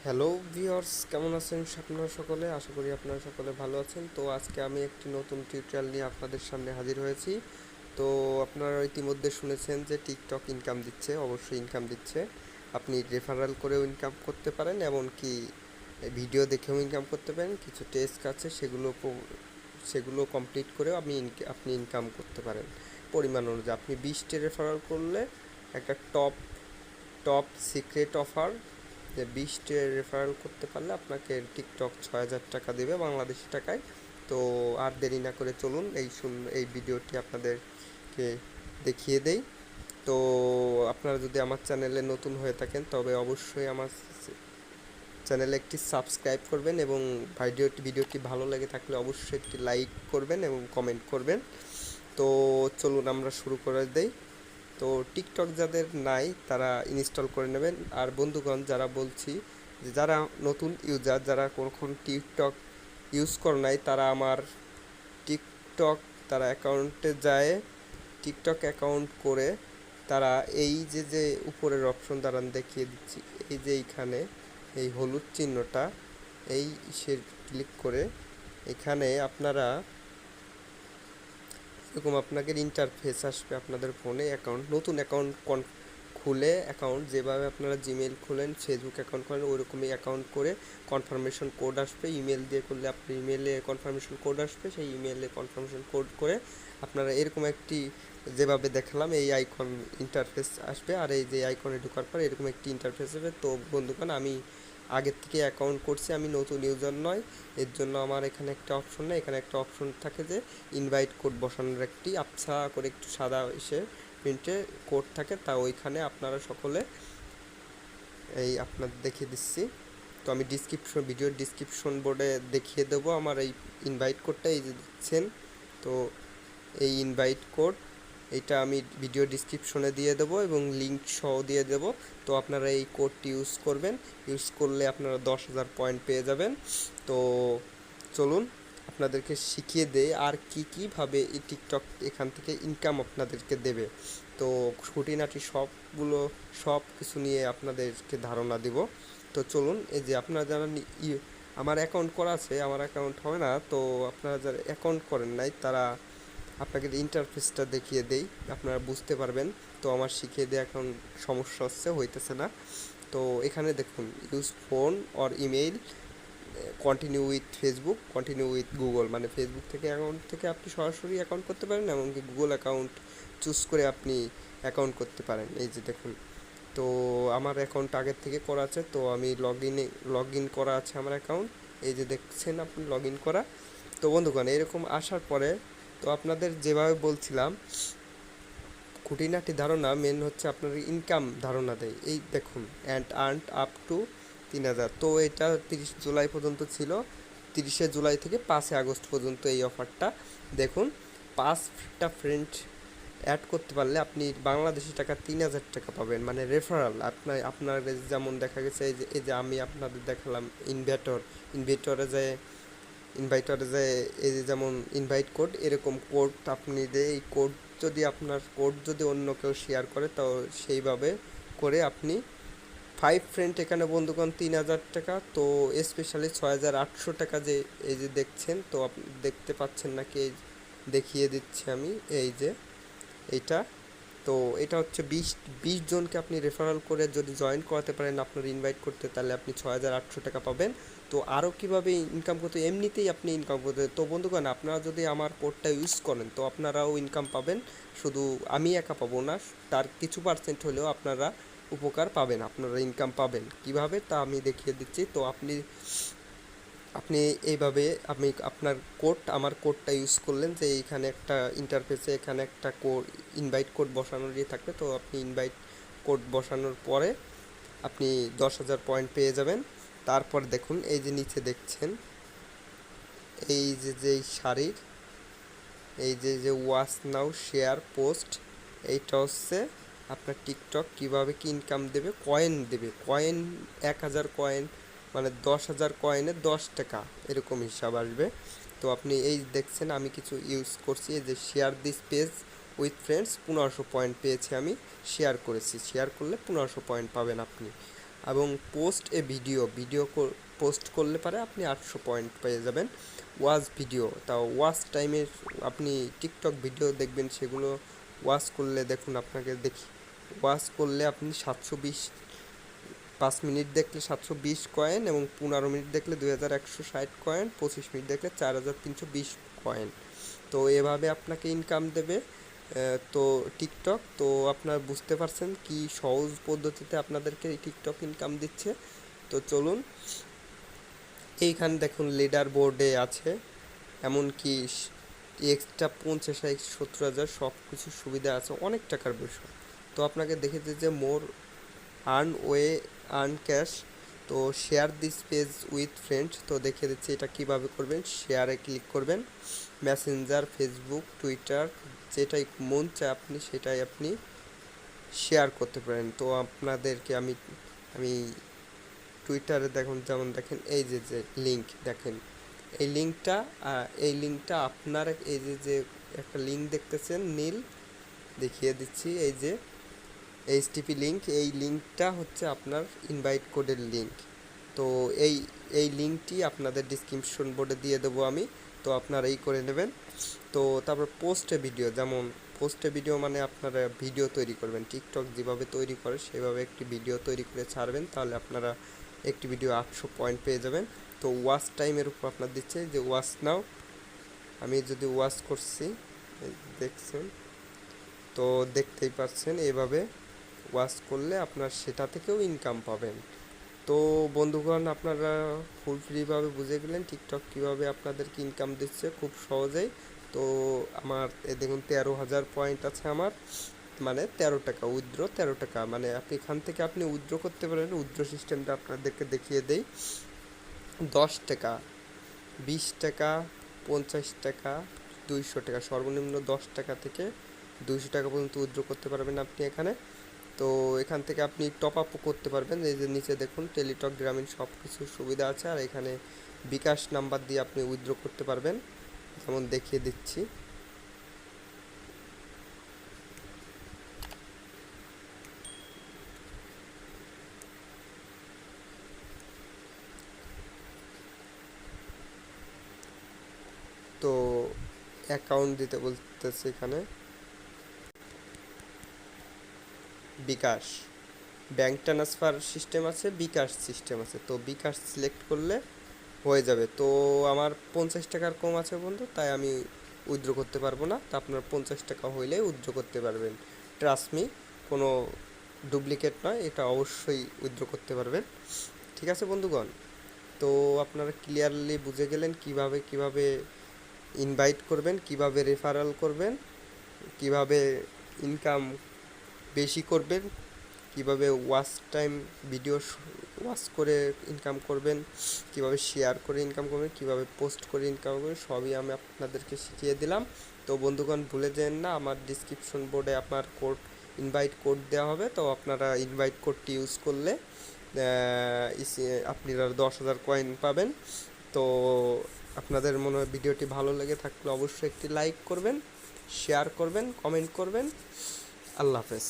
Hello viewers, কেমন আছেন আপনারা সকলে? আশা করি আপনারা সকলে ভালো আছেন। তো আজকে আমি একটি নতুন টিউটোরিয়াল নিয়ে আপনাদের সামনে হাজির হয়েছি। তো আপনারা ইতিমধ্যে শুনেছেন যে টিকটক ইনকাম দিচ্ছে, অবশ্যই ইনকাম দিচ্ছে। আপনি রেফারেল করেও ইনকাম করতে পারেন, এমনকি ভিডিও দেখেও ইনকাম করতে পারেন। কিছু টেস্ক আছে, সেগুলো কমপ্লিট করেও আপনি ইনকাম করতে পারেন পরিমাণ অনুযায়ী। আপনি 20টি রেফারেল করলে একটা টপ টপ সিক্রেট অফার, যে 20টি রেফারেল করতে পারলে আপনাকে টিকটক 6,000 টাকা দেবে বাংলাদেশি টাকায়। তো আর দেরি না করে চলুন এই ভিডিওটি আপনাদেরকে দেখিয়ে দেই। তো আপনারা যদি আমার চ্যানেলে নতুন হয়ে থাকেন তবে অবশ্যই আমার চ্যানেলে একটি সাবস্ক্রাইব করবেন, এবং ভিডিওটি ভালো লেগে থাকলে অবশ্যই একটি লাইক করবেন এবং কমেন্ট করবেন। তো চলুন আমরা শুরু করে দেই। তো টিকটক যাদের নাই তারা ইনস্টল করে নেবেন। আর বন্ধুগণ, যারা বলছি যে যারা নতুন ইউজার, যারা কখন টিকটক ইউজ করে নাই, তারা আমার টিকটক তারা অ্যাকাউন্টে যায়, টিকটক অ্যাকাউন্ট করে তারা এই যে উপরের অপশন দ্বারা দেখিয়ে দিচ্ছি, এই যে এইখানে এই হলুদ চিহ্নটা, এই সে ক্লিক করে এখানে আপনারা এরকম আপনাদের ইন্টারফেস আসবে আপনাদের ফোনে। নতুন অ্যাকাউন্ট খুলে, অ্যাকাউন্ট যেভাবে আপনারা জিমেল খুলেন, ফেসবুক অ্যাকাউন্ট খোলেন, ওইরকমই অ্যাকাউন্ট করে কনফার্মেশন কোড আসবে। ইমেল দিয়ে করলে আপনি ইমেলে কনফার্মেশন কোড আসবে, সেই ইমেলে কনফার্মেশন কোড করে আপনারা এরকম একটি, যেভাবে দেখালাম, এই আইকন ইন্টারফেস আসবে। আর এই যে আইকনে ঢোকার পর এরকম একটি ইন্টারফেস হবে। তো বন্ধুগণ, আমি আগের থেকে অ্যাকাউন্ট করছি, আমি নতুন ইউজার নয়, এর জন্য আমার এখানে একটা অপশন নেই। এখানে একটা অপশন থাকে যে ইনভাইট কোড বসানোর, একটি আবছা করে একটু সাদা এসে প্রিন্টে কোড থাকে, তা ওইখানে আপনারা সকলে এই আপনাদের দেখিয়ে দিচ্ছি। তো আমি ভিডিওর ডিসক্রিপশন বোর্ডে দেখিয়ে দেবো আমার এই ইনভাইট কোডটা, এই যে দেখছেন। তো এই ইনভাইট কোড, এইটা আমি ভিডিও ডিসক্রিপশনে দিয়ে দেবো এবং লিঙ্ক সহ দিয়ে দেবো। তো আপনারা এই কোডটি ইউজ করবেন, ইউজ করলে আপনারা 10,000 পয়েন্ট পেয়ে যাবেন। তো চলুন আপনাদেরকে শিখিয়ে দেয় আর কীভাবে এই টিকটক এখান থেকে ইনকাম আপনাদেরকে দেবে। তো খুঁটিনাটি সব কিছু নিয়ে আপনাদেরকে ধারণা দিব। তো চলুন, এই যে আপনারা যারা আমার অ্যাকাউন্ট করা আছে, আমার অ্যাকাউন্ট হবে না, তো আপনারা যারা অ্যাকাউন্ট করেন নাই তারা আপনাকে ইন্টারফেসটা দেখিয়ে দেই, আপনারা বুঝতে পারবেন। তো আমার শিখিয়ে দিয়ে এখন সমস্যা হইতেছে না। তো এখানে দেখুন, use phone or email, continue with Facebook, continue with Google, মানে ফেসবুক থেকে অ্যাকাউন্ট থেকে আপনি সরাসরি অ্যাকাউন্ট করতে পারেন, এমনকি গুগল অ্যাকাউন্ট চুজ করে আপনি অ্যাকাউন্ট করতে পারেন। এই যে দেখুন, তো আমার অ্যাকাউন্ট আগের থেকে করা আছে, তো আমি লগ ইন করা আছে আমার অ্যাকাউন্ট, এই যে দেখছেন আপনি লগ ইন করা। তো বন্ধুগণ, এরকম আসার পরে তো আপনাদের যেভাবে বলছিলাম, খুঁটিনাটি ধারণা মেন হচ্ছে আপনার ইনকাম ধারণা দেয়। এই দেখুন, অ্যান্ড আর্নড আপ টু 3,000। তো এটা 30 জুলাই পর্যন্ত ছিল, 30শে জুলাই থেকে 5 আগস্ট পর্যন্ত এই অফারটা। দেখুন, 5টা ফ্রেন্ড অ্যাড করতে পারলে আপনি বাংলাদেশি টাকা 3,000 টাকা পাবেন, মানে রেফারাল। আপনার যেমন দেখা গেছে, এই যে আমি আপনাদের দেখালাম ইনভাইটরে যে এই যে যেমন ইনভাইট কোড, এরকম কোড আপনি এই কোড যদি আপনার কোড যদি অন্য কেউ শেয়ার করে, তো সেইভাবে করে আপনি 5 ফ্রেন্ড, এখানে বন্ধুগণ 3,000 টাকা। তো স্পেশালি 6,800 টাকা, যে এই যে দেখছেন, তো আপনি দেখতে পাচ্ছেন নাকি, এই দেখিয়ে দিচ্ছি আমি, এই যে এইটা। তো এটা হচ্ছে 20 জনকে আপনি রেফারেল করে যদি জয়েন করাতে পারেন আপনার ইনভাইট করতে, তাহলে আপনি 6,800 টাকা পাবেন। তো আরও কীভাবে ইনকাম করতে, এমনিতেই আপনি ইনকাম করতে। তো বন্ধুগণ, আপনারা যদি আমার কোডটা ইউজ করেন তো আপনারাও ইনকাম পাবেন, শুধু আমি একা পাবো না, তার কিছু পার্সেন্ট হলেও আপনারা উপকার পাবেন, আপনারা ইনকাম পাবেন। কিভাবে তা আমি দেখিয়ে দিচ্ছি। তো আপনি আপনি এইভাবে আমার কোডটা ইউজ করলেন, যে এইখানে একটা ইন্টারফেসে এখানে একটা ইনভাইট কোড বসানোর থাকবে। তো আপনি ইনভাইট কোড বসানোর পরে আপনি 10,000 পয়েন্ট পেয়ে যাবেন। তারপর দেখুন, এই যে নিচে দেখছেন, এই যে শাড়ির এই যে ওয়াচ নাও শেয়ার পোস্ট, এইটা হচ্ছে আপনার টিকটক কীভাবে কি ইনকাম দেবে, কয়েন দেবে। কয়েন 1,000 কয়েন মানে 10,000 কয়েনে 10 টাকা, এরকম হিসাব আসবে। তো আপনি এই দেখছেন আমি কিছু ইউজ করছি, এই যে share this page with friends, 1500 point পেয়েছি, আমি শেয়ার করেছি। শেয়ার করলে 1500 পয়েন্ট পাবেন আপনি। এবং পোস্ট এ ভিডিও পোস্ট করলে পারে আপনি 800 পয়েন্ট পেয়ে যাবেন। ওয়াচ ভিডিও, তাও ওয়াচ টাইমের আপনি টিকটক ভিডিও দেখবেন, সেগুলো ওয়াচ করলে দেখুন আপনাকে দেখি ওয়াচ করলে আপনি 720, 5 মিনিট দেখলে 720 কয়েন, এবং 15 মিনিট দেখলে 2160 কয়েন, 25 মিনিট দেখলে 4320 কয়েন। তো এভাবে আপনাকে ইনকাম দেবে তো টিকটক। তো আপনারা বুঝতে পারছেন কি সহজ পদ্ধতিতে আপনাদেরকে টিকটক ইনকাম দিচ্ছে। তো চলুন, এইখানে দেখুন লিডার বোর্ডে আছে, এমনকি এক্সট্রা 50,000 70,000 সব কিছু সুবিধা আছে, অনেক টাকার বিষয়। তো আপনাকে দেখেছে যে মোর আর্ন ক্যাশ। তো share this page with friends, তো দেখিয়ে দিচ্ছি এটা কিভাবে করবেন। শেয়ারে ক্লিক করবেন, মেসেঞ্জার, ফেসবুক, টুইটার, যেটাই মন চায় আপনি সেটাই আপনি শেয়ার করতে পারেন। তো আপনাদেরকে আমি টুইটারে দেখুন, যেমন দেখেন এই যে লিঙ্ক দেখেন, এই লিঙ্কটা আপনার এই যে একটা লিঙ্ক দেখতেছেন নীল, দেখিয়ে দিচ্ছি, এই যে এইচটিপি লিঙ্ক, এই লিঙ্কটা হচ্ছে আপনার ইনভাইট কোডের লিঙ্ক। তো এই লিঙ্কটি আপনাদের ডিসক্রিপশন বোর্ডে দিয়ে দেবো আমি, তো আপনারা এই করে নেবেন। তো তারপর পোস্টে ভিডিও, যেমন পোস্টে ভিডিও মানে আপনারা ভিডিও তৈরি করবেন, টিকটক যেভাবে তৈরি করে সেভাবে একটি ভিডিও তৈরি করে ছাড়বেন, তাহলে আপনারা একটি ভিডিও 800 পয়েন্ট পেয়ে যাবেন। তো ওয়াচ টাইমের উপর আপনার দিচ্ছে যে ওয়াচ নাও, আমি যদি ওয়াচ করছি দেখছেন, তো দেখতেই পাচ্ছেন এভাবে ওয়াচ করলে আপনার সেটা থেকেও ইনকাম পাবেন। তো বন্ধুগণ, আপনারা ফুল ফ্রিভাবে বুঝে গেলেন টিকটক কীভাবে আপনাদেরকে ইনকাম দিচ্ছে খুব সহজেই। তো আমার দেখুন 13,000 পয়েন্ট আছে আমার, মানে 13 টাকা উইথড্র, 13 টাকা, মানে আপনি এখান থেকে আপনি উইথড্র করতে পারেন। উইথড্র সিস্টেমটা আপনাদেরকে দেখিয়ে দেই। 10 টাকা, 20 টাকা, 50 টাকা, 200 টাকা, সর্বনিম্ন 10 টাকা থেকে 200 টাকা পর্যন্ত উইথড্র করতে পারবেন আপনি এখানে। তো এখান থেকে আপনি টপ আপও করতে পারবেন, এই যে নিচে দেখুন টেলিটক গ্রামীণ সব কিছু সুবিধা আছে, আর এখানে বিকাশ নাম্বার দিয়ে আপনি উইথড্র করতে পারবেন, যেমন দেখিয়ে দিচ্ছি। তো অ্যাকাউন্ট দিতে বলতেছে এখানে, বিকাশ ব্যাঙ্ক ট্রান্সফার সিস্টেম আছে, বিকাশ সিস্টেম আছে। তো বিকাশ সিলেক্ট করলে হয়ে যাবে। তো আমার 50 টাকার কম আছে বন্ধু, তাই আমি উইথড্র করতে পারবো না। তা আপনার 50 টাকা হইলে উইথড্র করতে পারবেন, ট্রাস্ট মি, কোনো ডুপ্লিকেট নয়, এটা অবশ্যই উইথড্র করতে পারবেন। ঠিক আছে বন্ধুগণ, তো আপনারা ক্লিয়ারলি বুঝে গেলেন কিভাবে ইনভাইট করবেন, কিভাবে রেফারেল করবেন, কিভাবে ইনকাম বেশি করবেন, কিভাবে ওয়াচ টাইম ভিডিও ওয়াচ করে ইনকাম করবেন, কিভাবে শেয়ার করে ইনকাম করবেন, কিভাবে পোস্ট করে ইনকাম করবেন, সবই আমি আপনাদেরকে শিখিয়ে দিলাম। তো বন্ধুগণ, ভুলে যেন না, আমার ডিসক্রিপশন বোর্ডে আপনার ইনভাইট কোড দেওয়া হবে। তো আপনারা ইনভাইট কোডটি ইউজ করলে আপনারা 10,000 কয়েন পাবেন। তো আপনাদের মনে হয় ভিডিওটি ভালো লেগে থাকলে অবশ্যই একটি লাইক করবেন, শেয়ার করবেন, কমেন্ট করবেন। আল্লাহ হাফেজ।